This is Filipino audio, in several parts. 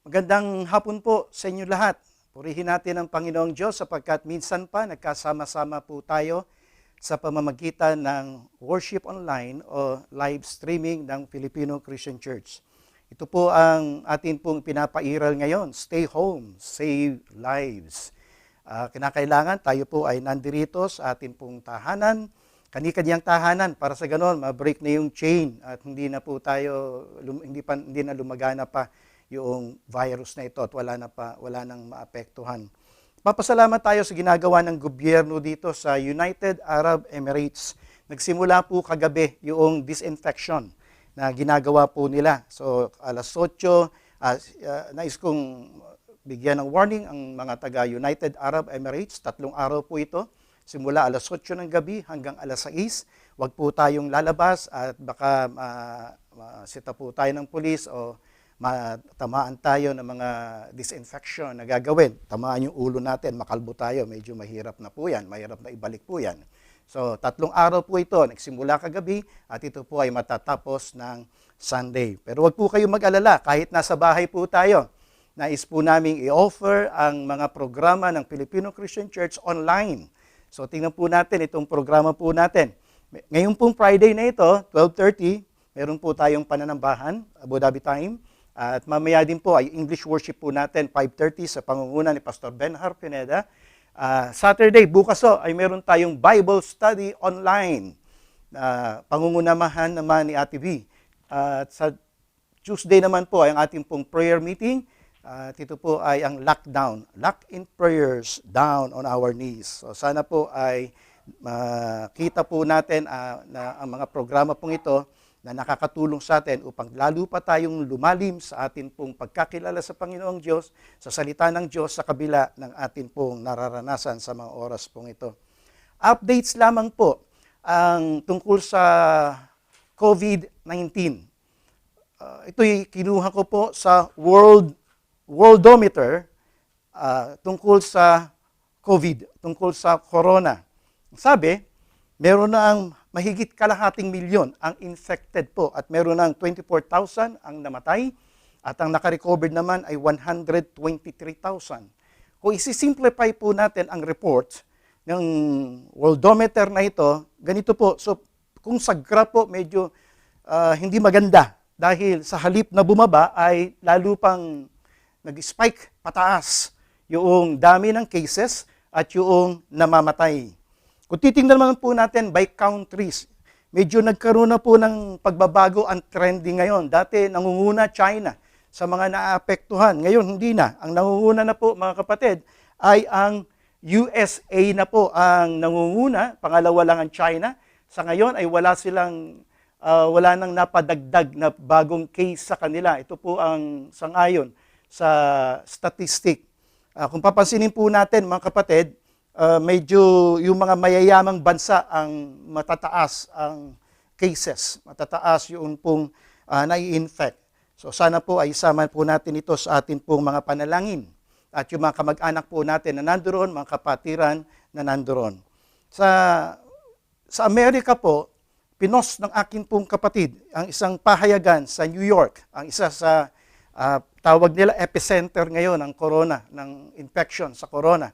Magandang hapon po sa inyo lahat. Purihin natin ang Panginoong Diyos sapagkat minsan pa nagkasama-sama po tayo sa pamamagitan ng worship online o live streaming ng Filipino Christian Church. Ito po ang atin pong pinapairal ngayon, Stay Home, Save Lives. Kinakailangan tayo po ay nandirito sa atin pong tahanan, kani-kanyang tahanan para sa ganon, ma-break na yung chain at hindi na po tayo, hindi na lumagana pa yung virus na ito at wala nang maapektuhan. Papasalamat tayo sa ginagawa ng gobyerno dito sa United Arab Emirates. Nagsimula po kagabi yung disinfection na ginagawa po nila. So alas 8, nais kong bigyan ng warning ang mga taga United Arab Emirates. 3 araw po ito. Simula alas 8 ng gabi hanggang alas 6. Huwag po tayong lalabas at baka masita po tayo ng pulis o matamaan tayo ng mga disinfection na gagawin. Tamaan yung ulo natin, makalbo tayo, medyo mahirap na po yan, mahirap na ibalik po yan. So, 3 araw po ito, nagsimula kagabi at ito po ay matatapos ng Sunday. Pero wag po kayong mag-alala, kahit nasa bahay po tayo, nais po naming i-offer ang mga programa ng Filipino Christian Church online. So, tingnan po natin itong programa po natin. Ngayon pong Friday na ito, 12:30, meron po tayong pananambahan, Abu Dhabi time. At mamaya din po ay English worship po natin, 5:30 sa pangunguna ni Pastor Benhar Pineda. Saturday, bukas ay meron tayong Bible study online. Pangungunahan naman ni Ate V. Sa Tuesday naman po ay ang ating pong prayer meeting. Ito po ay ang lockdown. Lock in prayers down on our knees. So sana po ay makita po natin na ang mga programa pong ito na nakakatulong sa atin upang lalo pa tayong lumalim sa atin pong pagkakilala sa Panginoong Diyos, sa salita ng Diyos sa kabila ng atin pong nararanasan sa mga oras pong ito. Updates lamang po ang tungkol sa COVID-19. Ito'y kinuha ko po sa Worldometer tungkol sa COVID, tungkol sa corona. Sabi, meron na ang mahigit kalahating milyon ang infected po at meron ng 24,000 ang namatay at ang nakarecovered naman ay 123,000. Kung isi-simplify po natin ang report ng Worldometer na ito, ganito po. So kung sa graph po medyo hindi maganda dahil sa halip na bumaba ay lalo pang nag-spike pataas yung dami ng cases at yung namamatay. Kung titingnan naman po natin by countries, medyo nagkaroon na po ng pagbabago ang trending ngayon. Dati nangunguna China sa mga naapektuhan. Ngayon hindi na. Ang nangunguna na po mga kapatid ay ang USA na po ang nangunguna. Pangalawa lang ang China. Sa ngayon ay wala nang napadagdag na bagong case sa kanila. Ito po ang sangayon sa statistic. Kung papansinin po natin mga kapatid, medyo yung mga mayayamang bansa ang matataas ang cases, matataas yung pong nai-infect. So sana po ay isama po natin ito sa atin pong mga panalangin at yung mga kamag-anak po natin na nandoon, mga kapatiran na nandoon. Sa Amerika po, pinost ng akin pong kapatid ang isang pahayagan sa New York, ang isa sa tawag nila epicenter ngayon ng corona, ng infection sa corona.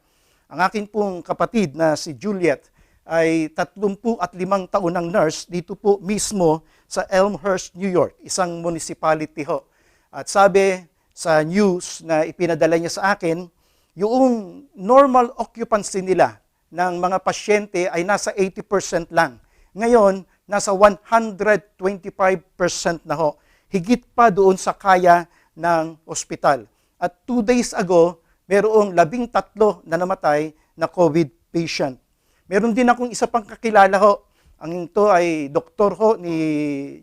Ang akin pong kapatid na si Juliet ay 35 taon ng nurse dito po mismo sa Elmhurst, New York, isang municipality ho. At sabi sa news na ipinadala niya sa akin, yung normal occupancy nila ng mga pasyente ay nasa 80% lang. Ngayon, nasa 125% na ho. Higit pa doon sa kaya ng ospital. At 2 days ago, merong 13 na namatay na COVID patient. Meron din akong isa pang kakilala ho. Ang ito ay doktor ho ni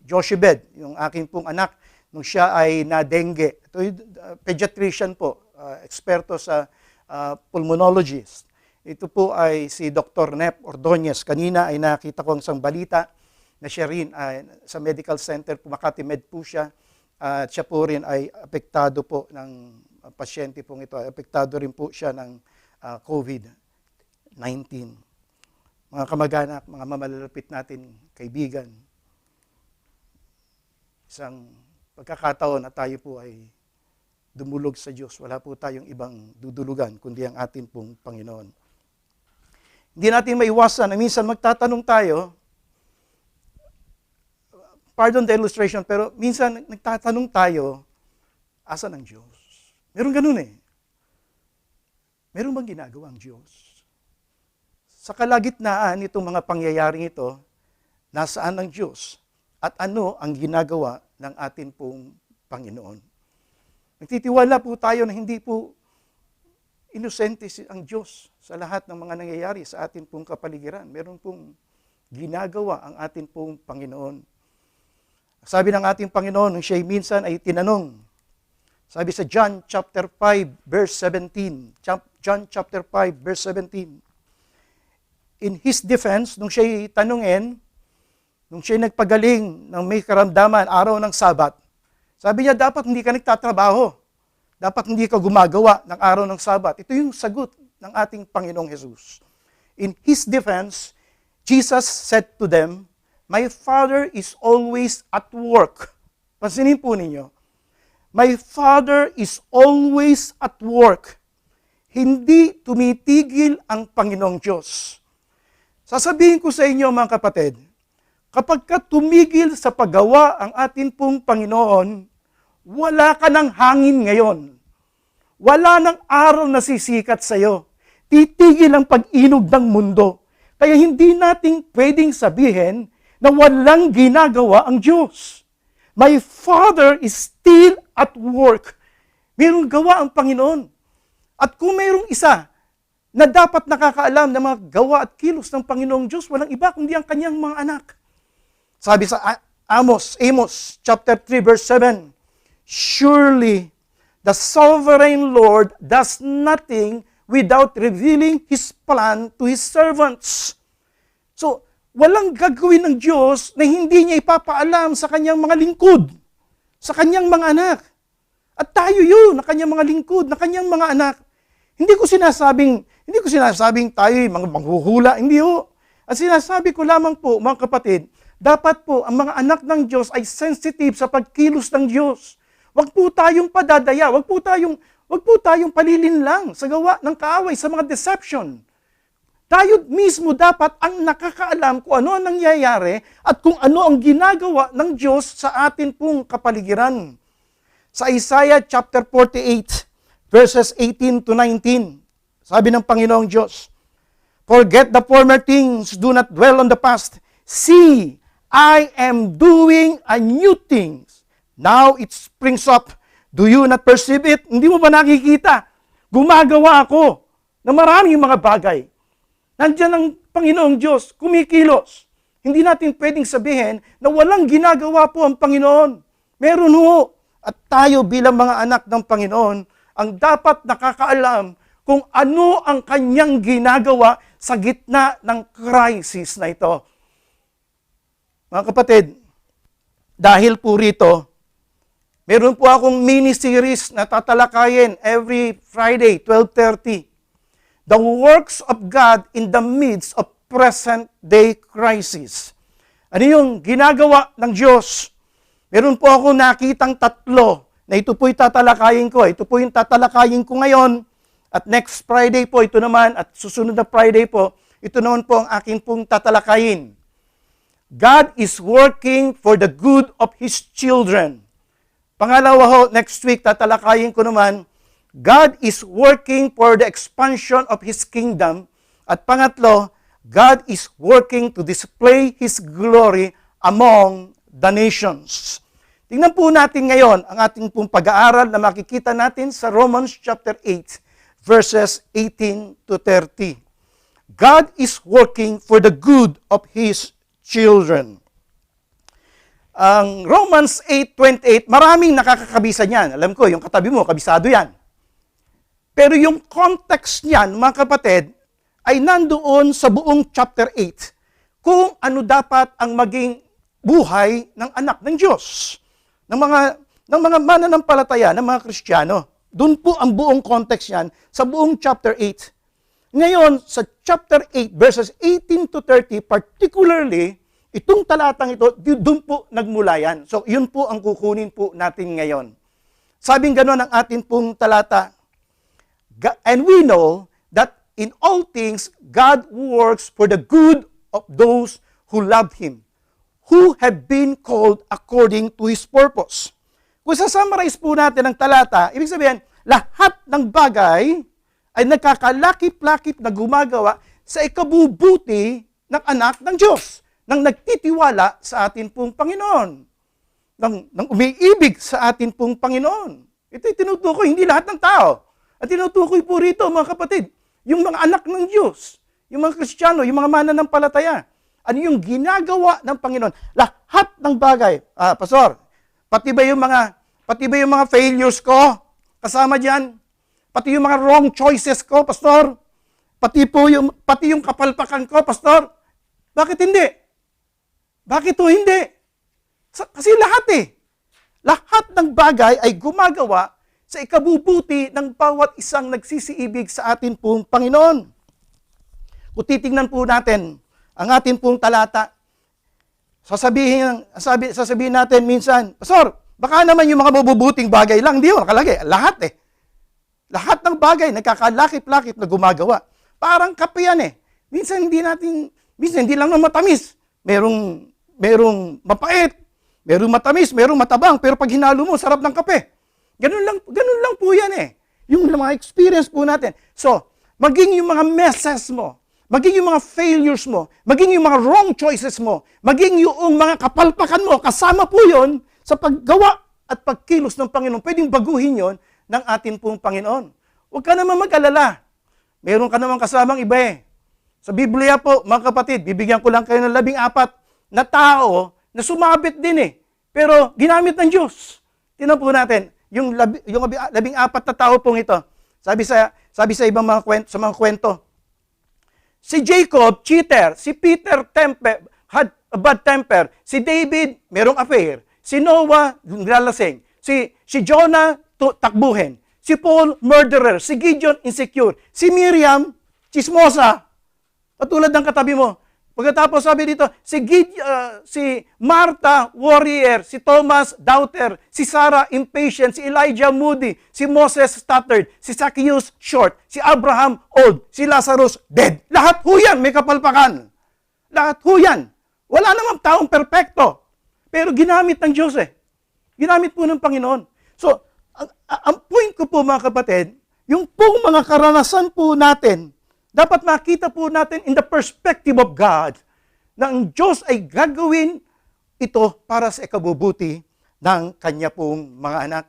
Joshebed, yung aking pong anak, nung siya ay na-dengue. Ito ay pediatrician po, eksperto sa pulmonologist. Ito po ay si Dr. Nep Ordonez. Kanina ay nakita ko ang isang balita na siya rin sa medical center, Makati Med po siya. At siya po rin ay apektado po ng pasyente pong ito. Apektado rin po siya ng COVID-19. Mga kamag-anak, mga mamalalapit natin, kaibigan, isang pagkakataon na tayo po ay dumulog sa Diyos. Wala po tayong ibang dudulugan, kundi ang atin pong Panginoon. Hindi natin maiwasan na minsan magtatanong tayo, pardon the illustration, pero minsan nagtatanong tayo, asan ang Diyos? Meron ganun eh. Meron bang ginagawa ang Diyos? Sa kalagitnaan nitong mga pangyayaring ito, nasaan ang Diyos? At ano ang ginagawa ng atin pong Panginoon? Nagtitiwala po tayo na hindi po inosente ang Diyos sa lahat ng mga nangyayari sa atin pong kapaligiran. Meron pong ginagawa ang atin pong Panginoon. Sabi ng ating Panginoon, nung siya'y minsan ay tinanong, sabi sa John chapter 5 verse 17, John chapter 5 verse 17, in his defense, nung siya'y tanungin, nung siya'y nagpagaling ng may karamdaman araw ng Sabat, sabi niya, dapat hindi ka nagtatrabaho. Dapat hindi ka gumagawa ng araw ng Sabat. Ito yung sagot ng ating Panginoong Jesus. In his defense, Jesus said to them, my Father is always at work. Pansinin po ninyo. My Father is always at work. Hindi tumitigil ang Panginoong Diyos. Sasabihin ko sa inyo mga kapatid, kapag ka tumigil sa paggawa ang atin pong Panginoon, wala ka ng hangin ngayon. Wala ng araw na sisikat sa iyo. Titigil ang pag-inog ng mundo. Kaya hindi natin pwedeng sabihin na walang ginagawa ang Diyos. My Father is still at work. Mayroong gawa ang Panginoon. At kung mayroong isa na dapat nakakaalam ng mga gawa at kilos ng Panginoong Diyos, walang iba kundi ang kanyang mga anak. Sabi sa Amos chapter 3 verse 7, surely the sovereign Lord does nothing without revealing His plan to His servants. So, walang gagawin ng Diyos na hindi niya ipapaalam sa kanyang mga lingkod, sa kanyang mga anak. At tayo yun, na kanyang mga lingkod, na kanyang mga anak. Hindi ko sinasabing tayo mga manghuhula, hindi ho. At sinasabi ko lamang po, mga kapatid, dapat po ang mga anak ng Diyos ay sensitive sa pagkilos ng Diyos. Huwag po tayong padadaya, huwag po tayong palilinlang sa gawa ng kaaway, sa mga deception. Tayo mismo dapat ang nakakaalam kung ano ang nangyayari at kung ano ang ginagawa ng Diyos sa atin pong kapaligiran. Sa Isaiah chapter 48, verses 18 to 19, sabi ng Panginoong Diyos, forget the former things, do not dwell on the past. See, I am doing a new thing. Now it springs up. Do you not perceive it? Hindi mo ba nakikita? Gumagawa ako ng maraming mga bagay. Nandiyan ang Panginoong Diyos, kumikilos. Hindi natin pwedeng sabihin na walang ginagawa po ang Panginoon. Meron ho. At tayo bilang mga anak ng Panginoon, ang dapat nakakaalam kung ano ang kanyang ginagawa sa gitna ng crisis na ito. Mga kapatid, dahil po rito, meron po akong mini-series na tatalakayin every Friday, 12:30. The works of God in the midst of present-day crisis. Ano yung ginagawa ng Diyos? Meron po ako nakitang tatlo na ito po'y tatalakayin ko. Ito po yung tatalakayin ko ngayon. At next Friday po, ito naman, at susunod na Friday po, ito naman po ang akin pong tatalakayin. God is working for the good of His children. Pangalawa ho, next week, tatalakayin ko naman, God is working for the expansion of His kingdom. At pangatlo, God is working to display His glory among the nations. Tingnan po natin ngayon ang ating pong pag-aaral na makikita natin sa Romans chapter 8, verses 18 to 30. God is working for the good of His children. Ang Romans 8:28, maraming nakakakabisa niyan. Alam ko, yung katabi mo, kabisado yan. Pero yung context niyan, mga kapatid, ay nandoon sa buong chapter 8 kung ano dapat ang maging buhay ng anak ng Diyos, ng mga mananampalataya, ng mga Kristiyano. Doon po ang buong context niyan sa buong chapter 8. Ngayon, sa chapter 8, verses 18 to 30, particularly, itong talatang ito, doon po nagmula yan. So, yun po ang kukunin po natin ngayon. Sabing gano'n ang atin pong talata. And we know that in all things, God works for the good of those who love Him, who have been called according to His purpose. Kung sasummarize po natin ang talata, ibig sabihin, lahat ng bagay ay nagkakalakip-lakip na gumagawa sa ikabubuti ng anak ng Diyos, ng nagtitiwala sa atin pong Panginoon, ng umiibig sa atin pong Panginoon. Ito'y tinutukoy, hindi lahat ng tao. At tinutukoy po rito, mga kapatid, yung mga anak ng Diyos, yung mga Kristiyano, yung mga mananampalataya. Ano yung ginagawa ng Panginoon? Lahat ng bagay. Pastor, pati ba yung mga failures ko? Kasama diyan. Pati yung mga wrong choices ko, Pastor? Pati yung kapalpakan ko, Pastor? Bakit hindi? Bakit to hindi? Kasi lahat Lahat ng bagay ay gumagawa sa ikabubuti ng bawat isang nagsisiibig sa atin pong Panginoon. Kung titingnan po natin ang atin pong talata, sasabihin natin minsan, Pastor, baka naman yung mga mabubuting bagay lang, hindi yun nakalagay. Lahat Lahat ng bagay nagkakalakip-lakip na gumagawa. Parang kape yan Minsan hindi lang na matamis. Merong mapait, merong matamis, merong matabang, pero pag hinalo mo, sarap ng kape. Ganun lang po yan Yung mga experience po natin. So, maging yung mga messes mo, maging yung mga failures mo, maging yung mga wrong choices mo, maging yung mga kapalpakan mo, kasama po yon sa paggawa at pagkilos ng Panginoon. Pwedeng baguhin yon ng atin pong Panginoon. Huwag ka naman mag-alala. Meron ka naman kasamang iba Sa Biblia po, mga kapatid, bibigyan ko lang kayo ng 14 na tao na sumabit din pero ginamit ng Diyos. Tingnan po natin, yung 14 na tao pong ito. Sabi sa ibang mga kwento, si Jacob, cheater. Si Peter, had a bad temper. Si David, merong affair. Si Noah, nilalasing. Si Jonah, takbuhin. Si Paul, murderer. Si Gideon, insecure. Si Miriam, chismosa. Katulad ng katabi mo. Pagkatapos sabi dito, si Martha, warrior. Si Thomas, doubter. Si Sarah, impatient. Si Elijah, moody. Si Moses, stuttered. Si Zacchaeus, short. Si Abraham, old. Si Lazarus, dead. Lahat ho yan, may kapalpakan. Lahat ho yan. Wala namang taong perpekto. Pero ginamit ng Diyos Ginamit po ng Panginoon. So, ang point ko po mga kapatid, yung pong mga karanasan po natin, dapat makita po natin in the perspective of God na ang Diyos ay gagawin ito para sa ikabubuti ng Kanya pong mga anak.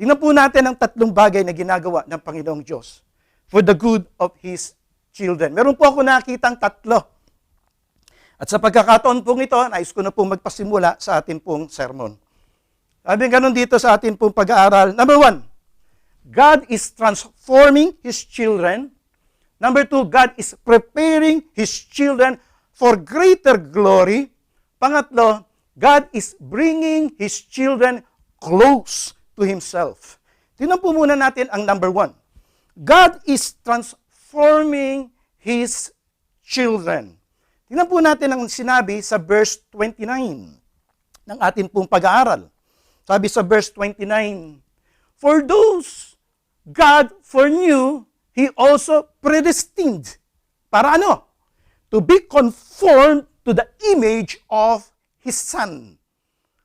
Tingnan po natin ang 3 bagay na ginagawa ng Panginoong Diyos for the good of His children. Meron po ako nakitang 3. At sa pagkakataon pong ito, nais ko na pong magpasimula sa atin pong sermon. Sabi ganun dito sa atin pong pag-aaral. Number 1, God is transforming His children. Number 2, God is preparing His children for greater glory. Pangatlo, God is bringing His children close to Himself. Tingnan po muna natin ang number 1. God is transforming His children. Tingnan po natin ang sinabi sa verse 29 ng atin pong pag-aaral. Sabi sa verse 29, For those God foreknew, He also predestined. Para ano? To be conformed to the image of His Son.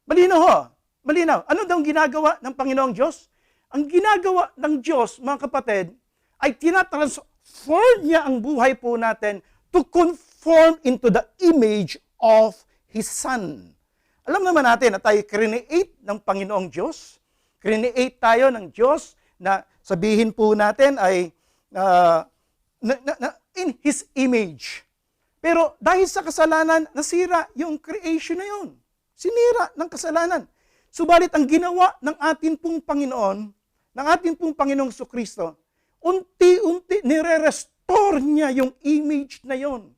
Malinaw ho. Malinaw. Ano daw ginagawa ng Panginoong Diyos? Ang ginagawa ng Diyos, mga kapatid, ay tinatransform niya ang buhay po natin to conform into the image of His Son. Alam naman natin na tayo create ng Panginoong Diyos. Create tayo ng Diyos na sabihin po natin ay in His image. Pero dahil sa kasalanan, nasira yung creation na yun. Sinira ng kasalanan. Subalit ang ginawa ng ating pong Panginoon, ng ating pong Panginoong Jesucristo, unti-unti nire-restore niya yung image na yun.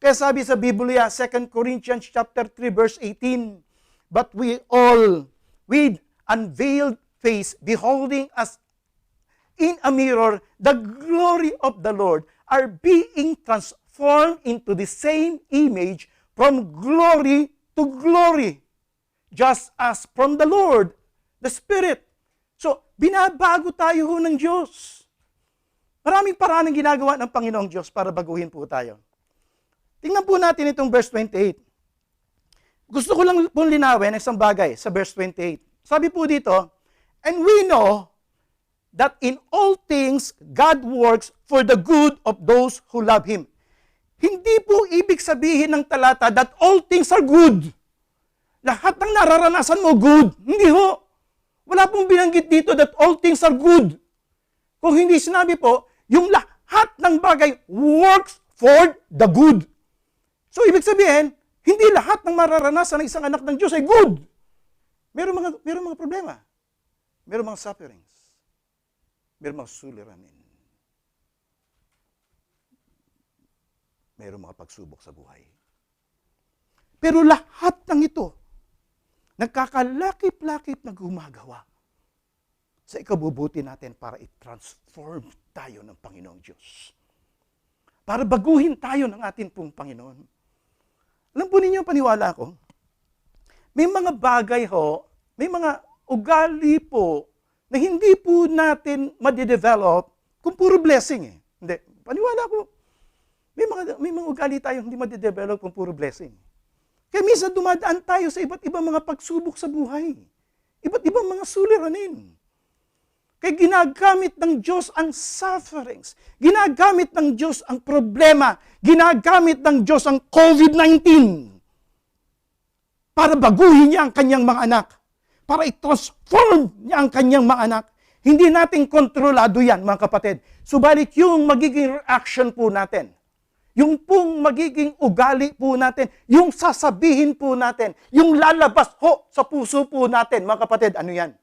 Kaya sabi sa Biblia, 2 Corinthians chapter 3 verse 18, But we all, with unveiled face, beholding as in a mirror the glory of the Lord, are being transformed into the same image from glory to glory, just as from the Lord, the Spirit. Binabago tayo ho ng Diyos. Maraming paraan ang ginagawa ng Panginoong Diyos para baguhin po tayo. Tingnan po natin itong verse 28. Gusto ko lang po linawin ang isang bagay sa verse 28. Sabi po dito, and we know that in all things God works for the good of those who love Him. Hindi po ibig sabihin ng talata that all things are good. Lahat ng nararanasan mo good. Hindi ho. Wala pong binanggit dito that all things are good. Kung hindi sinabi po, yung lahat ng bagay works for the good. So ibig sabihin, hindi lahat ng mararanasan ng isang anak ng Diyos ay good. Meron mga problema. Meron mga sufferings. Meron mga suliranin. Meron mga pagsubok sa buhay. Pero lahat ng ito, nagkakalakip-lakip na gumagawa sa ikabubuti natin para i-transform tayo ng Panginoong Diyos. Para baguhin tayo ng ating pong Panginoon. Alam po ninyo, paniwala ko, may mga bagay ho, may mga ugali po na hindi po natin madidevelop kung puro blessing eh. Hindi, paniwala ko, may mga ugali tayo hindi madidevelop kung puro blessing. Kaya minsan dumadaan tayo sa iba't ibang mga pagsubok sa buhay. Iba't ibang mga suliranin. Kaya ginagamit ng Diyos ang sufferings. Ginagamit ng Diyos ang problema. Ginagamit ng Diyos ang COVID-19 para baguhin niya ang kanyang mga anak. Para i-transform niya ang kanyang mga anak. Hindi natin kontrolado yan, mga kapatid. Subalit yung magiging reaction po natin, yung pong magiging ugali po natin, yung sasabihin po natin, yung lalabas ho sa puso po natin, mga kapatid, ano yan?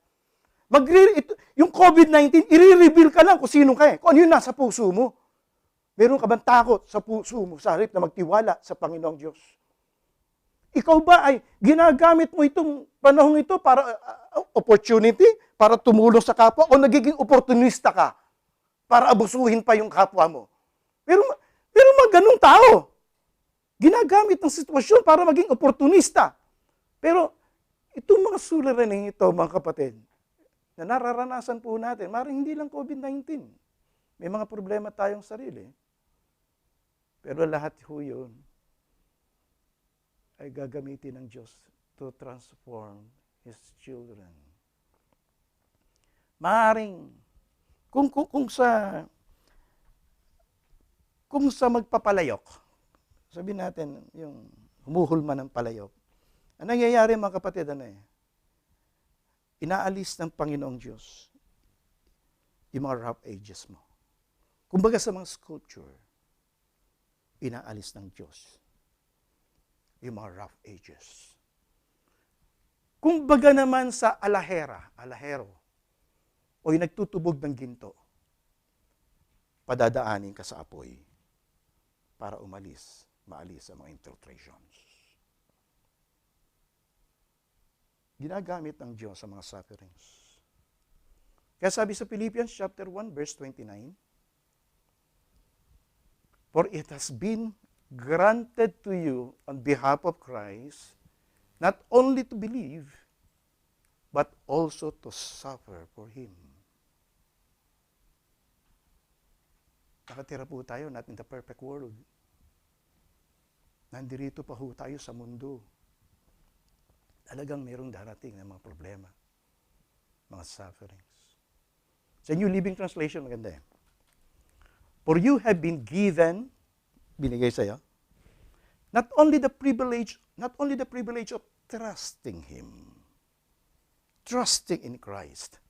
Yung COVID-19, i-reveal ka lang kung sino ka eh. Kung ano yung nasa puso mo. Meron ka bang takot sa puso mo sa halip na magtiwala sa Panginoong Diyos? Ikaw ba ay ginagamit mo itong panahong ito para opportunity, para tumulong sa kapwa, o nagiging oportunista ka para abusuhin pa yung kapwa mo? Pero mga ganung tao, ginagamit ng sitwasyon para maging oportunista. Pero itong mga suliranin ito, mga kapatid, na nararanasan po natin, maaaring hindi lang COVID-19. May mga problema tayong sarili. Pero lahat ho yun ay gagamitin ng Diyos to transform His children. Maaaring, kung sa magpapalayok, sabihin natin, yung humuhulma ng palayok, ang nangyayari mga kapatid, inaalis ng Panginoong Diyos yung mga rough edges mo. Kumbaga sa mga sculpture, inaalis ng Diyos yung mga rough edges. Kumbaga naman sa alahero, o yung nagtutubog ng ginto, padadaanin ka sa apoy para maalis ang mga infiltrations. Ginagamit ng Diyos sa mga sufferings. Kaya sabi sa Philippians chapter 1 verse 29, for it has been granted to you on behalf of Christ not only to believe but also to suffer for Him. Nakatira po tayo, not in the perfect world. Nandirito pa ho tayo sa mundo. Talagang mayroong darating na mga problema, mga sufferings. Sa New Living Translation, maganda eh. For you have been given, binigay sa'yo, not only the privilege of trusting Him, trusting in Christ,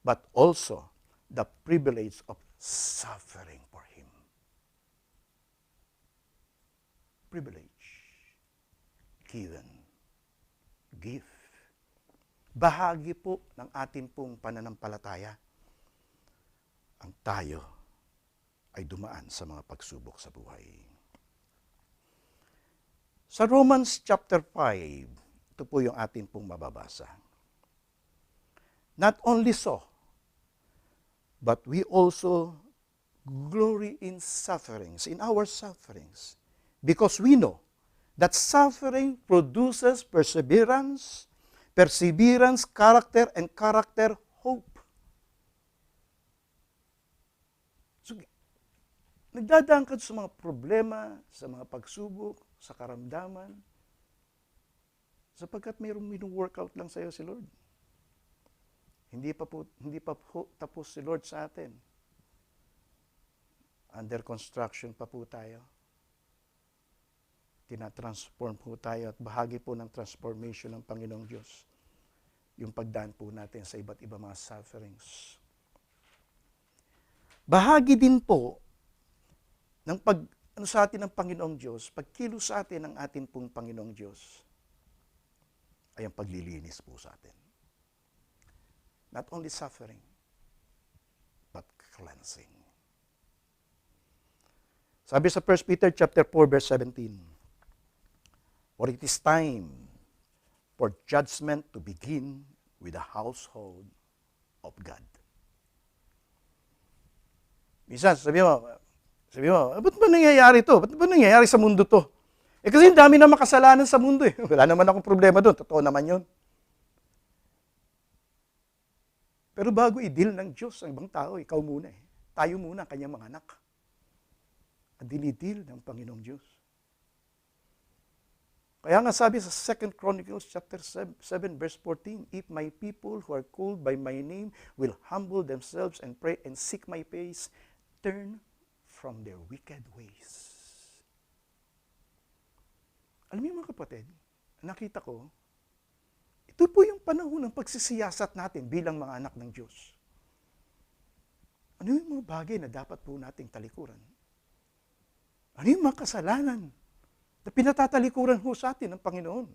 but also the privilege of suffering for Him. Privilege, given, gift. Bahagi po ng ating pong pananampalataya ang tayo ay dumaan sa mga pagsubok sa buhay. Sa Romans chapter 5, ito po yung ating pong mababasa. Not only so, but we also glory in sufferings, in our sufferings, because we know that suffering produces perseverance, character, and character, hope. nagdadaan ka sa mga problema, sa mga pagsubok, sa karamdaman, sapagkat mayroong minu-workout lang sa iyo si Lord. Hindi pa po tapos si Lord sa atin. Under construction pa po tayo. Tinatransform po tayo at bahagi po ng transformation ng Panginoong Diyos. Yung pagdaan po natin sa iba't iba mga sufferings. Bahagi din po ng sa atin ng Panginoong Diyos, pagkilos sa atin ng atin pong Panginoong Diyos, ay ang paglilinis po sa atin. Not only suffering, but cleansing. Sabi sa 1 Peter chapter 4 verse 17, for it is time for judgment to begin with the household of God. Minsan, sabi mo, ba't ba nangyayari to? Ba't ba nangyayari sa mundo to? Kasi dami na makasalanan sa mundo eh. Wala naman akong problema doon. Totoo naman yun. Pero bago i-deal ng Diyos ang ibang tao, ikaw muna eh. Tayo muna, kanyang mga anak. Ang dinidil ng Panginoong Diyos. Kaya nga sabi sa 2 Chronicles chapter 7 verse 14, if my people who are called by my name will humble themselves and pray and seek my face, turn from their wicked ways. Alam niyo mga kapatid, nakita ko, ito po yung panahon ng pagsisiyasat natin bilang mga anak ng Diyos. Ano yung mga bagay na dapat po nating talikuran? Ano yung mga kasalanan na pinatatalikuran ho sa atin ng Panginoon?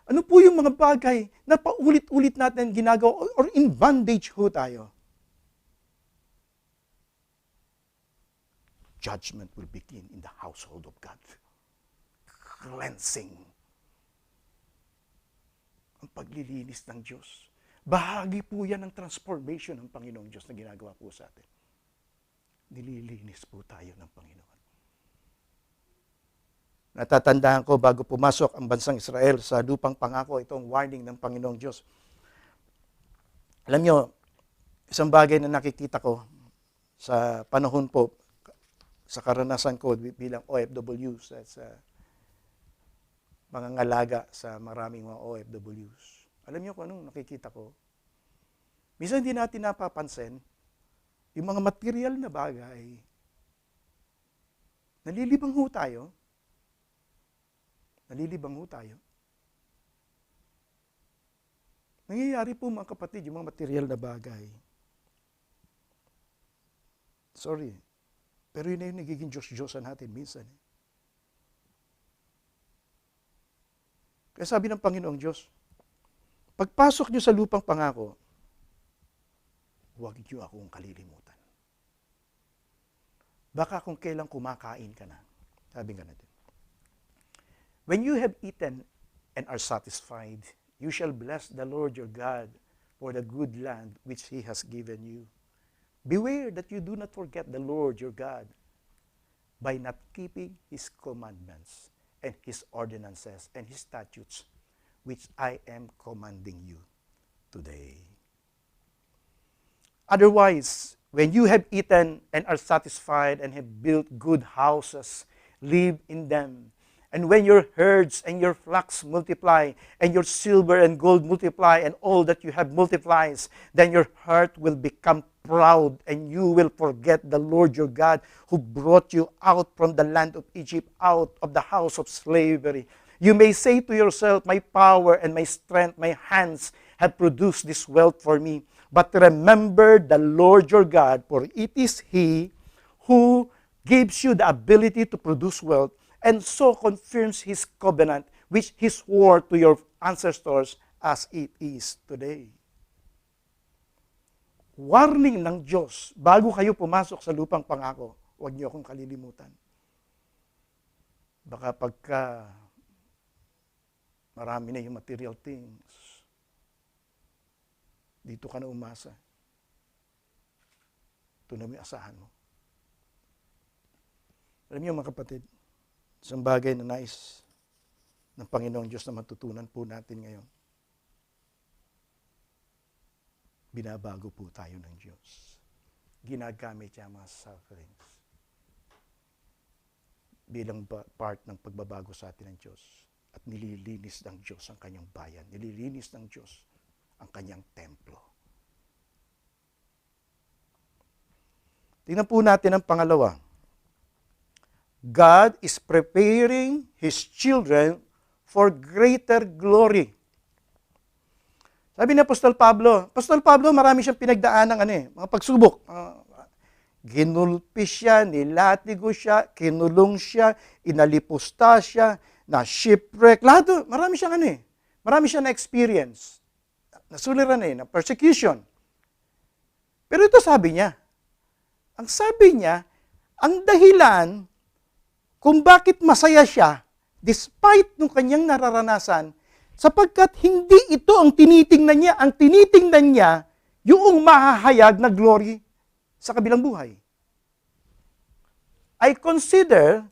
Ano po yung mga bagay na paulit-ulit natin ginagawa or in bondage ho tayo? Judgment will begin in the household of God. Cleansing. Ang paglilinis ng Diyos. Bahagi po yan ng transformation ng Panginoong Diyos na ginagawa po sa atin. Nililinis po tayo ng Panginoon. Natatandaan ko bago pumasok ang bansang Israel sa lupang pangako, itong warning ng Panginoong Diyos. Alam nyo, isang bagay na nakikita ko sa panahon po, sa karanasan ko bilang OFW sa mga ngalaga sa maraming mga OFWs. Alam niyo kung anong nakikita ko? Minsan hindi natin napapansin, yung mga material na bagay, nalilibang ho tayo. Nalilibang ho tayo. Nangyayari po mga kapatid, yung mga material na bagay. Sorry, pero yun na yung nagiging Diyos-Diyosan natin minsan. Kaya sabi ng Panginoong Diyos, pagpasok nyo sa lupang pangako, huwag nyo akong kalilimutan. Baka kung kailan kumakain ka na, sabi nga natin, when you have eaten and are satisfied, you shall bless the Lord your God for the good land which He has given you. Beware that you do not forget the Lord your God by not keeping His commandments and His ordinances and His statutes, which I am commanding you today. Otherwise, when you have eaten and are satisfied and have built good houses, live in them, and when your herds and your flocks multiply, and your silver and gold multiply, and all that you have multiplies, then your heart will become proud, and you will forget the Lord your God, who brought you out from the land of Egypt, out of the house of slavery. You may say to yourself, my power and my strength, my hands have produced this wealth for me. But remember the Lord your God, for it is He who gives you the ability to produce wealth, and so confirms His covenant, which He swore to your ancestors as it is today. Warning ng Diyos, bago kayo pumasok sa lupang pangako, huwag niyo akong kalilimutan. Baka pagka marami na yung material things, dito ka na umasa. Ito na may asahan mo. Alam niyo mga kapatid, isang bagay na nais ng Panginoong Diyos na matutunan po natin ngayon. Binabago po tayo ng Diyos. ginagamit niya ang mga sufferings bilang part ng pagbabago sa atin ng Diyos. At nililinis ng Diyos ang kanyang bayan. Nililinis ng Diyos ang kanyang templo. Tingnan po natin ang pangalawa. God is preparing His children for greater glory. Sabi ni Apostol Pablo, marami siyang pinagdaan ng mga pagsubok. Ginulpi siya, nilatigo siya, kinulong siya, inalipusta siya, na shipwreck, lahat marami siyang marami siyang na-experience. Nasuliran na persecution. Pero ito sabi niya, ang dahilan kung bakit masaya siya, despite nung kanyang nararanasan, sapagkat hindi ito ang tinitingnan niya, yung mahahayag na glory sa kabilang buhay. I consider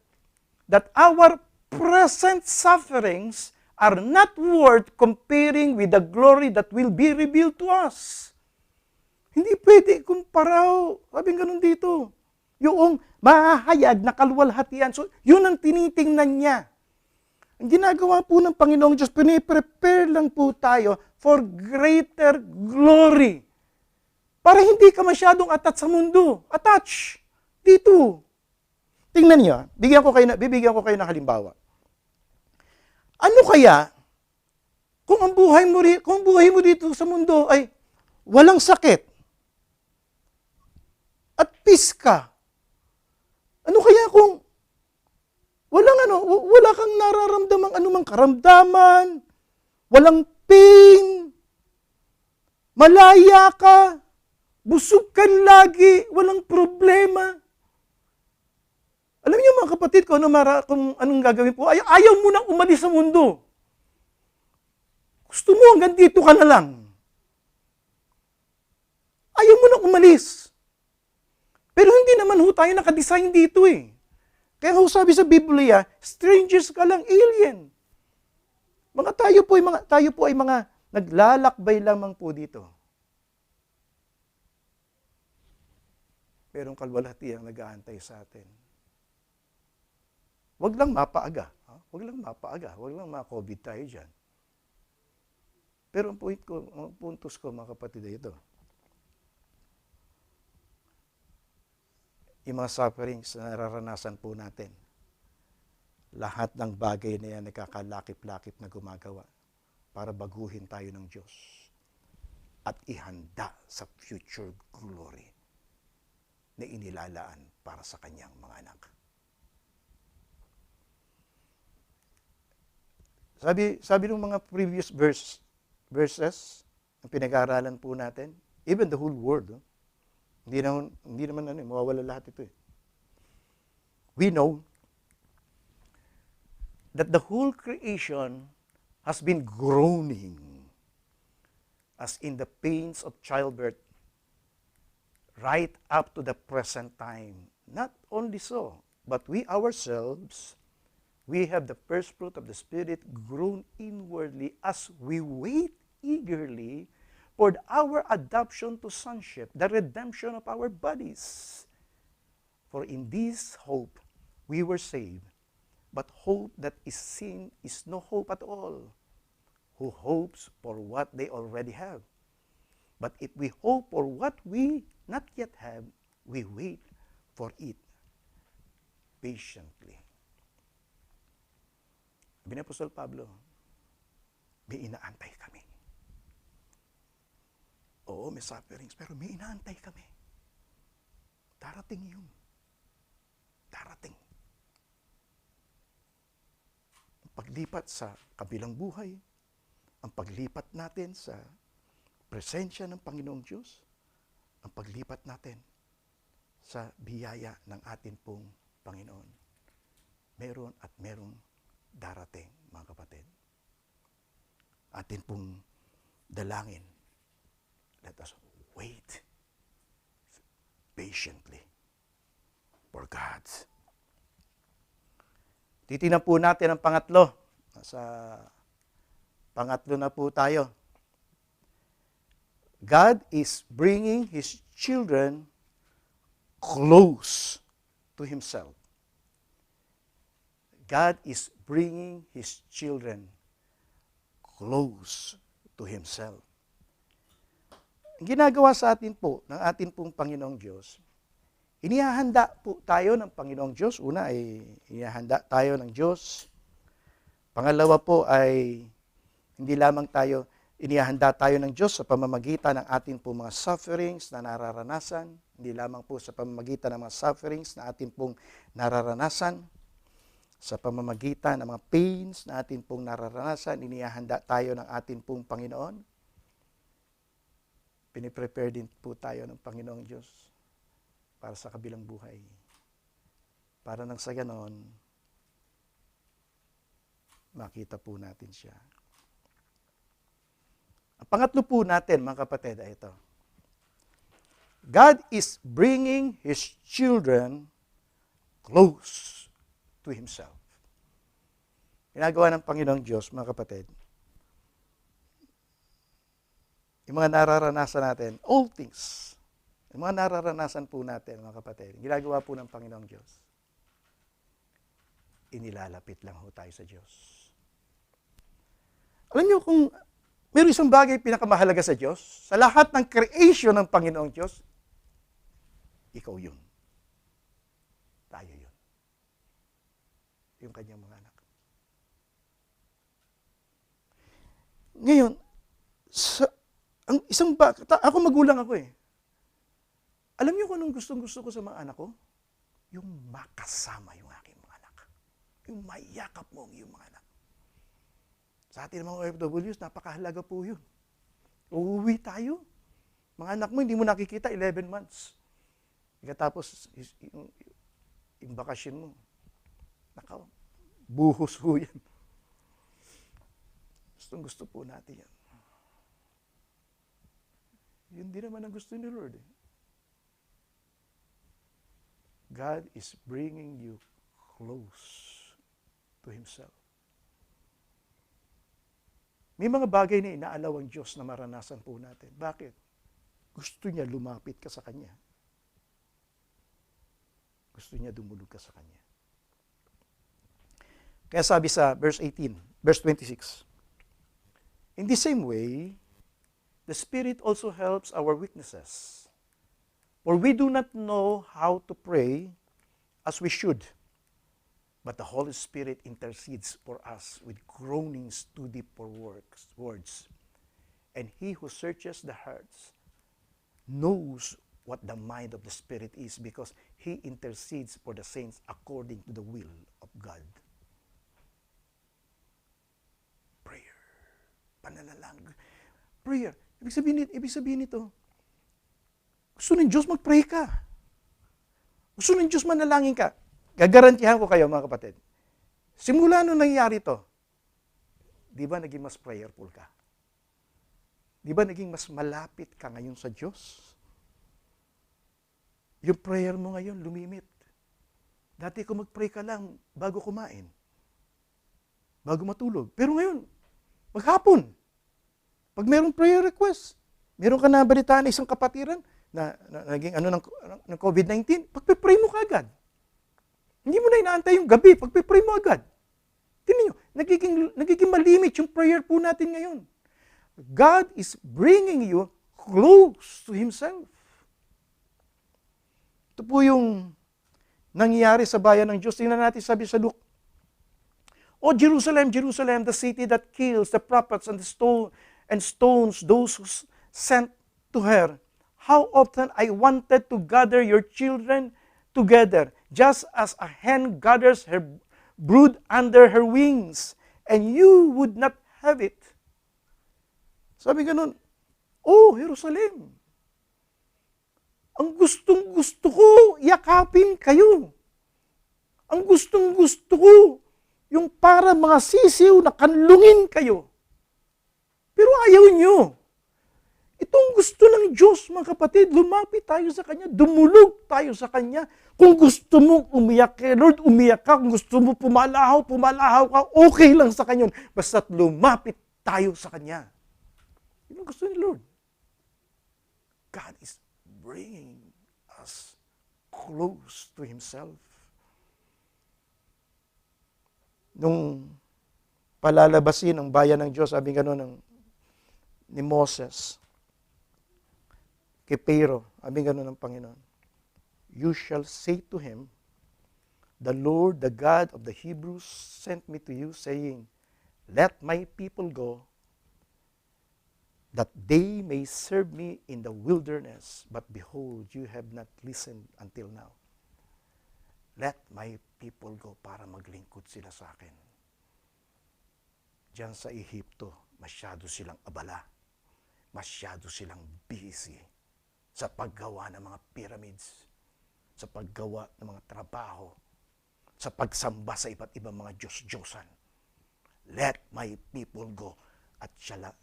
that our present sufferings are not worth comparing with the glory that will be revealed to us. Hindi pwede kumpara, sabi ganun dito. Yung mahahayag na kaluwalhatian. So, yun ang tinitingnan niya. Ang ginagawa po ng Panginoong Diyos, piniprepare lang po tayo for greater glory. Para hindi ka masyadong attached sa mundo. Attach. Dito. Tingnan niyo. Bibigyan ko kayo ng halimbawa. Ano kaya kung ang buhay mo dito sa mundo ay walang sakit at peace ka? Ano kaya kung wala kang nararamdamang anumang karamdaman, walang pain, malaya ka, busog ka lagi, walang problema? Alam niyo mga kapatid, kung anong gagawin po, ayaw mo nang umalis sa mundo. Gusto mo hanggang dito ka na lang. Ayaw mo nang umalis. Pero hindi naman tayo nakadesign dito eh. Kaya sabi sa Biblia, strangers ka lang, alien. Tayo po ay mga naglalakbay lamang po dito. Pero ang kalwalhati ang nag-aantay sa atin. Huwag lang mapaaga. Huwag lang ma-COVID tayo dyan. Pero ang puntos ko mga kapatid ay ito. Yung mga sufferings na nararanasan po natin. Lahat ng bagay na yan nagkakalakip-lakip na gumagawa para baguhin tayo ng Diyos at ihanda sa future glory na inilalaan para sa kanyang mga anak. Sabi ng mga previous verses ang pinag-aaralan po natin, even the whole world, hindi naman mawawala lahat ito eh. We know that the whole creation has been groaning as in the pains of childbirth right up to the present time. Not only so, but we ourselves, we have the first fruit of the Spirit grown inwardly as we wait eagerly for our adoption to sonship, the redemption of our bodies. For in this hope we were saved. But hope that is seen is no hope at all. Who hopes for what they already have? But if we hope for what we not yet have, we wait for it patiently. Sabi ni Apostol Pablo, may inaantay kami. Oo, may sufferings, pero may inaantay kami. Darating yun. Darating. Ang paglipat sa kabilang buhay, ang paglipat natin sa presensya ng Panginoong Diyos, ang paglipat natin sa biyaya ng ating pong Panginoon. Meron at merong darating, mga kapatid. Atin pong dalangin. Let us wait patiently for God. Titingnan po natin ang pangatlo. Sa pangatlo na po tayo. God is bringing His children close to Himself. God is bringing His children close to Himself. Ang ginagawa sa atin po, ng atin pong Panginoong Diyos, inihahanda po tayo ng Panginoong Diyos. Una ay inihahanda tayo ng Diyos. Pangalawa po ay hindi lamang tayo, inihahanda tayo ng Diyos sa pamamagitan ng ating pong mga sufferings na nararanasan. Hindi lamang po sa pamamagitan ng mga sufferings na ating pong nararanasan. Sa pamamagitan ng mga pains na ating pong nararanasan, inihahanda tayo ng ating pong Panginoon. Piniprepare din po tayo ng Panginoong Diyos para sa kabilang buhay. Para nang sa ganon, makita po natin siya. Ang pangatlo po natin, mga kapatid, ay ito. God is bringing His children close to Himself. Ginagawa ng Panginoong Diyos, mga kapatid, yung mga nararanasan natin, all things, yung mga nararanasan po natin, mga kapatid, ginagawa po ng Panginoong Diyos, inilalapit lang ho tayo sa Diyos. Alam niyo kung mayroong isang bagay pinakamahalaga sa Diyos, sa lahat ng creation ng Panginoong Diyos, ikaw yun. Tayo yun. Yung kanyang mga anak. Ngayon, ang isang ako magulang ako eh. Alam niyo kung anong gustong-gusto ko sa mga anak ko? Yung makasama yung aking mga anak. Yung mayakap mo yung mga anak. Sa atin mga OFWs, napakahalaga po yun. Uuwi tayo. Mga anak mo, hindi mo nakikita 11 months. Tapos, yung bakasyon mo, buhos ho yan. Gusto po natin yan. Yun din naman ang gusto ni Lord. God is bringing you close to Himself. May mga bagay na inaalaw ang Diyos na maranasan po natin. Bakit? Gusto niya lumapit ka sa Kanya. Gusto niya dumulog ka sa Kanya. Kaya sabi sa verse 18, verse 26, in the same way, the Spirit also helps our weaknesses. For we do not know how to pray as we should, but the Holy Spirit intercedes for us with groanings too deep for words. And He who searches the hearts knows what the mind of the Spirit is, because He intercedes for the saints according to the will of God. Prayer. Pananalang. Prayer. Ibig sabihin nito, gusto ng Diyos mag-pray ka. Gusto ng Diyos manalangin ka. Gagarantihan ko kayo, mga kapatid. Simula nung nangyari to, di ba naging mas prayerful ka? Di ba naging mas malapit ka ngayon sa Diyos? Yung prayer mo ngayon, lumimit. Dati kung mag-pray ka lang bago kumain, bago matulog. Pero ngayon, maghapon, pag mayroong prayer request, meron ka na balitaan na isang kapatiran na naging ng COVID-19, pagpipray mo kagad. Hindi mo na inaantay yung gabi, pagpipray mo agad. Tingnan nyo, nagiging malimit yung prayer po natin ngayon. God is bringing you close to Himself. Ito po yung nangyayari sa bayan ng Diyos. Tingnan natin sabi sa Luke, O Jerusalem, Jerusalem, the city that kills the prophets and stones those who sent to her. How often I wanted to gather your children together, just as a hen gathers her brood under her wings, and you would not have it. Sabi ganun, Oh, Jerusalem, ang gustong-gusto ko, yakapin kayo. Ang gustong-gusto ko, yung para mga sisiw na kanlungin kayo. Pero ayaw nyo. Itong gusto ng Diyos, mga kapatid, lumapit tayo sa Kanya, dumulog tayo sa Kanya. Kung gusto mong umiyak kay Lord, umiyak ka. Kung gusto mo pumalahaw ka, okay lang sa Kanya. Basta't lumapit tayo sa Kanya. Yun ang gusto ni Lord. God is bringing us close to Himself. Nung palalabasin ang bayan ng Diyos, sabi gano'n ni Moses, kay Pharaoh, sabi gano'n ng Panginoon, you shall say to him, the Lord, the God of the Hebrews, sent me to you, saying, let my people go, that they may serve me in the wilderness. But behold, you have not listened until now. Let my people go para maglingkod sila sa akin. Diyan sa Ehipto, masyado silang abala. Masyado silang busy sa paggawa ng mga pyramids, sa paggawa ng mga trabaho, sa pagsamba sa iba't ibang mga Diyos-Diyosan. Let my people go. At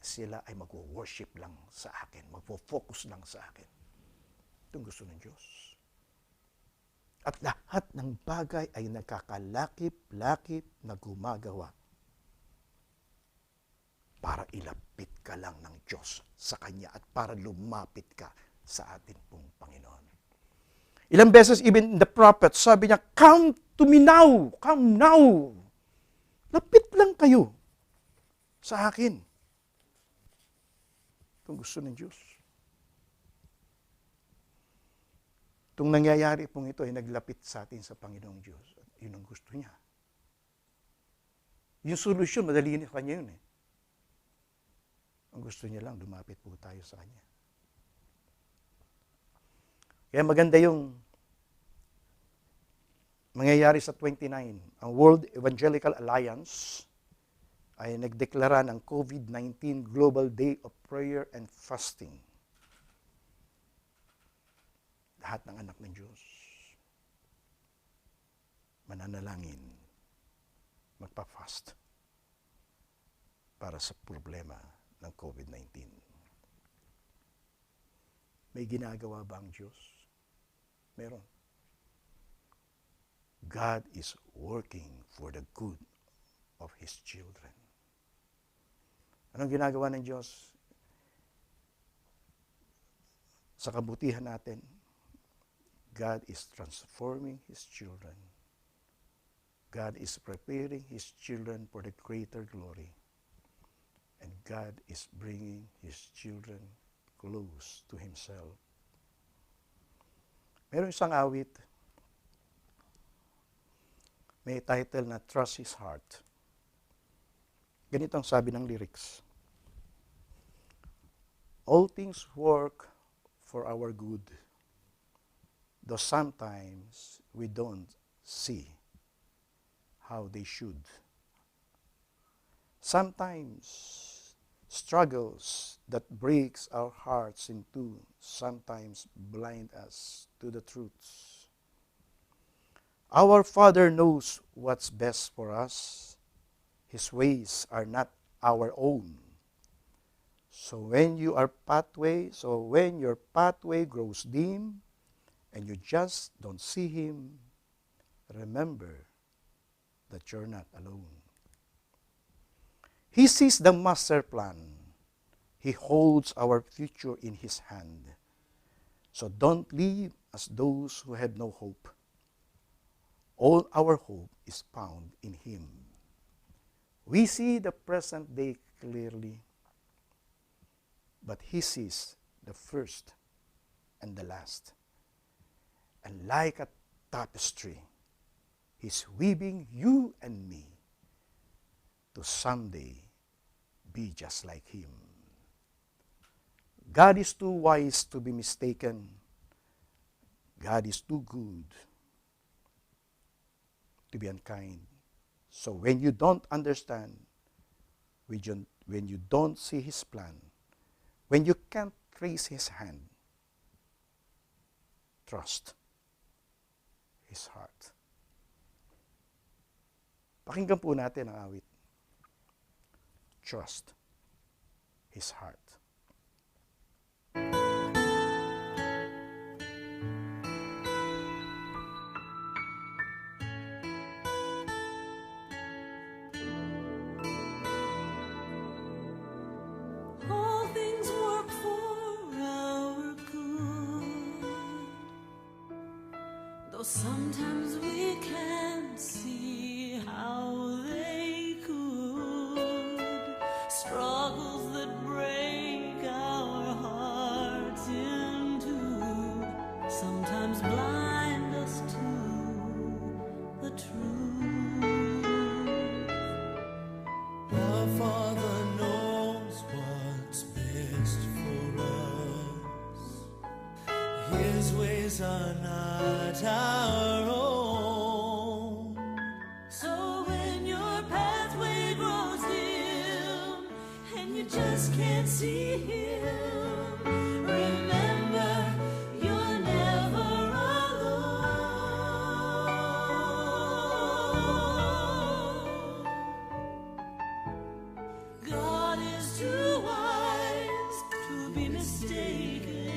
sila ay mag-worship lang sa akin, mag-focus lang sa akin. Itong gusto ng Diyos. At lahat ng bagay ay nagkakalakip-lakip na gumagawa para ilapit ka lang ng Diyos sa Kanya at para lumapit ka sa atin pong Panginoon. Ilang beses, even the prophet, sabi niya, come to me now, come now. Lapit lang kayo sa akin. Itong gusto ng Diyos. Itong nangyayari pong ito ay naglapit sa atin sa Panginoong Diyos. At yun ang gusto niya. Yung solusyon, madali na Kanya yun eh. Ang gusto niya lang, lumapit po tayo sa Kanya. Kaya maganda yung mangyayari sa 29. Ang World Evangelical Alliance ay nagdeklara ng COVID-19 Global Day of Prayer and Fasting. Lahat ng anak ng Diyos mananalangin, magpa-fast para sa problema ng COVID-19. May ginagawa ba ang Diyos? Meron. God is working for the good of His children. Anong ginagawa ng Diyos? Sa kabutihan natin, God is transforming His children. God is preparing His children for the greater glory. And God is bringing His children close to Himself. Meron isang awit, may title na Trust His Heart. Ganito ang sabi ng lyrics. All things work for our good, though sometimes we don't see how they should. Sometimes struggles that breaks our hearts in two sometimes blind us to the truths. Our Father knows what's best for us. His ways are not our own. So when your pathway grows dim and you just don't see Him, remember that you're not alone. He sees the master plan. He holds our future in His hand. So don't live as those who have no hope. All our hope is found in Him. We see the present day clearly, but He sees the first and the last. And like a tapestry, He's weaving you and me to someday be just like Him. God is too wise to be mistaken. God is too good to be unkind. So when you don't understand, when you don't see His plan, when you can't trace His hand, trust His heart. Pakinggan po natin ang awit. Trust His heart. All things work for our good, Though sometimes we can't see how they could, struggles that break our hearts in two, sometimes blind us to the truth. Our Father knows what's best for us. His ways are not our own. So when your pathway grows dim and you just can't see him, remember you're never alone. God is too wise to be mistaken.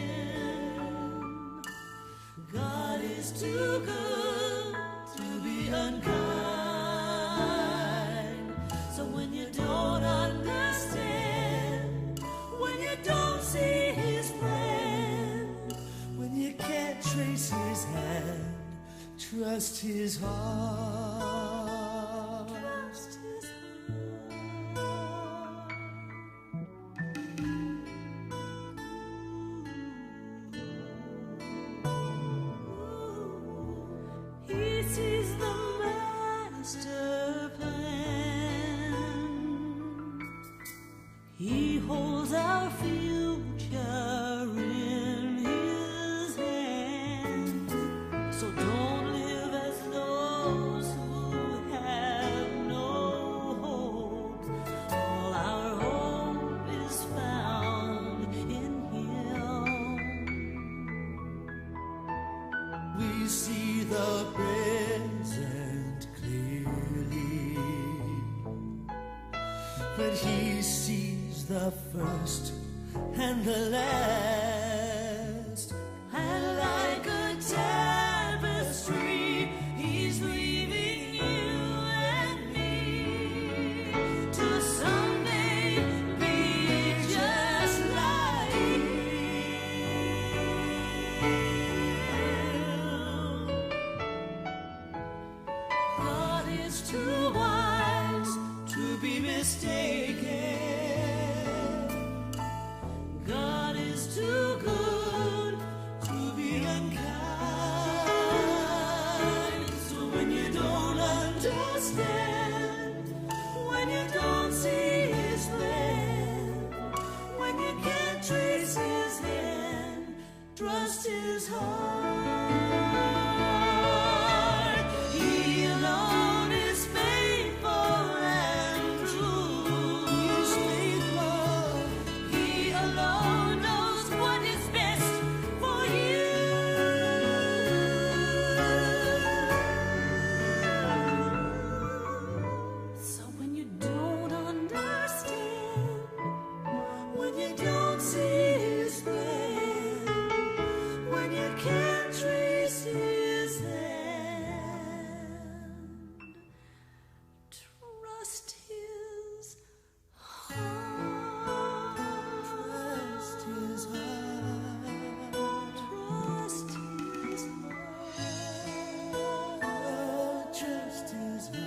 God is too good to be unkind. So when you don't understand, when you don't see his plan, When you can't trace his hand, trust his heart. trust his heart. He sees the master plan. He holds our future in his hand. So don't live as those who have no hope. All our hope is found in him. We see the present clearly, but he sees the first and the last. And like a tapestry, he's weaving you and me to someday be just like him. God is too wise to be mistaken. God is too good to be unkind. So when you don't understand, when you don't see his plan, when you can't trace his hand, trust his heart. He alone is faithful and true. He's faithful. He alone knows what is best for you. So when you don't understand, when you don't see his plan, when you can't trace his hand, trust his heart. Trust his heart. Trust his heart. Trust his heart.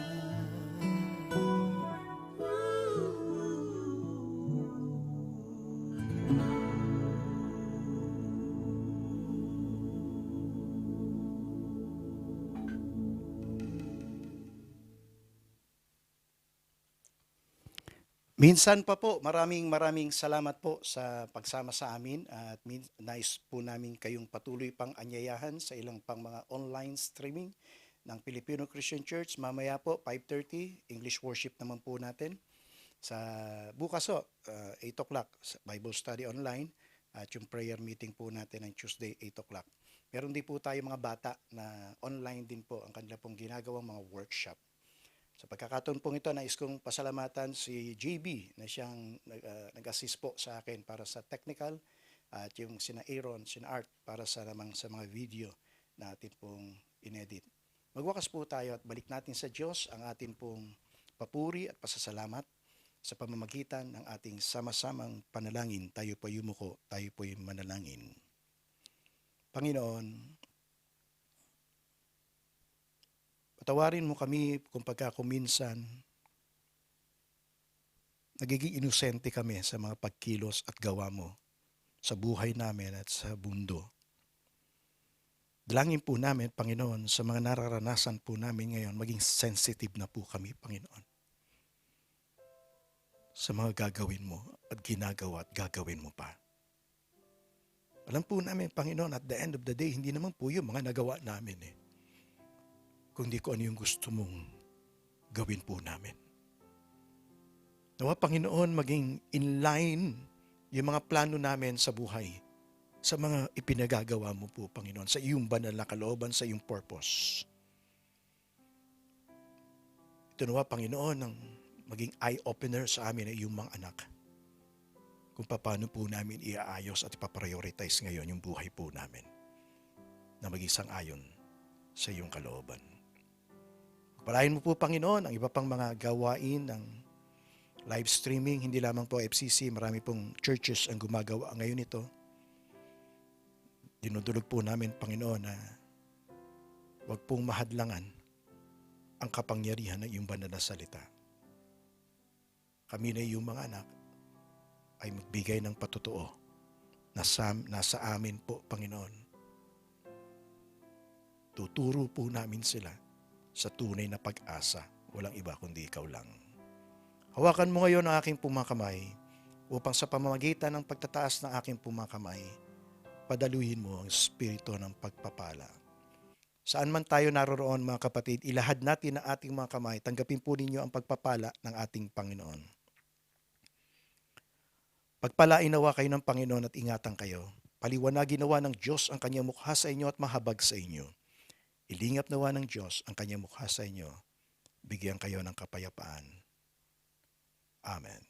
Minsan pa po, maraming salamat po sa pagsama sa amin at nais po namin kayong patuloy pang anyayahan sa ilang pang mga online streaming ng Filipino Christian Church. Mamaya po, 5:30, English worship naman po natin. Sa bukas po, 8 o'clock, sa Bible study online at yung prayer meeting po natin ng Tuesday, 8 o'clock. Meron din po tayo mga bata na online din po ang kanila pong ginagawang mga workshop. Sa pagkakataon pong ito, nais kong pasalamatan si JB na siyang nag-assist po sa akin para sa technical at yung sina Aaron, sina Art para sa namang sa mga video na atin pong inedit. Magwakas po tayo at balik natin sa Diyos ang atin pong papuri at pasasalamat sa pamamagitan ng ating sama-samang panalangin. Tayo po yumuko, tayo po manalangin. Panginoon, Patawarin mo kami kung minsan nagiging inosente kami sa mga pagkilos at gawa mo sa buhay namin at sa mundo. Dalangin po namin, Panginoon, sa mga nararanasan po namin ngayon, maging sensitive na po kami, Panginoon, sa mga gagawin mo at ginagawa at gagawin mo pa. Alam po namin, Panginoon, at the end of the day, hindi naman po yung mga nagawa namin kundi kung ano yung gusto mong gawin po namin. Nawa, Panginoon, maging in line yung mga plano namin sa buhay sa mga ipinagagawa mo po, Panginoon, sa iyong banal na kalooban, sa iyong purpose. Ito nawa, Panginoon, ang maging eye-opener sa amin ay iyong mga anak. Kung paano po namin iaayos at ipaprioritize ngayon yung buhay po namin na maging sang-ayon sa iyong kalooban. Pagpalain mo po, Panginoon, ang iba pang mga gawain ng live streaming, hindi lamang po FCC, marami pong churches ang gumagawa ngayon ito. Dinudulog po namin, Panginoon, na huwag pong mahadlangan ang kapangyarihan ng iyong banal na salita. Kami na iyong mga anak ay magbigay ng patotoo na nasa amin po, Panginoon. Tuturo po namin sila sa tunay na pag-asa. Walang iba kundi ikaw lang. Hawakan mo ngayon ang aking pumakamay upang sa pamamagitan ng pagtataas ng aking pumakamay, padaluhin mo ang espiritu ng pagpapala. Saan man tayo naroroon, mga kapatid, ilahad natin ang ating mga kamay. Tanggapin po ninyo ang pagpapala ng ating Panginoon. Pagpalain nawa kayo ng Panginoon at ingatan kayo. Paliwanagin nawa ng Diyos ang kanyang mukha sa inyo at mahabag sa inyo. Ilingap nawa ng Diyos ang kanyang mukha sa inyo. Bigyan kayo ng kapayapaan. Amen.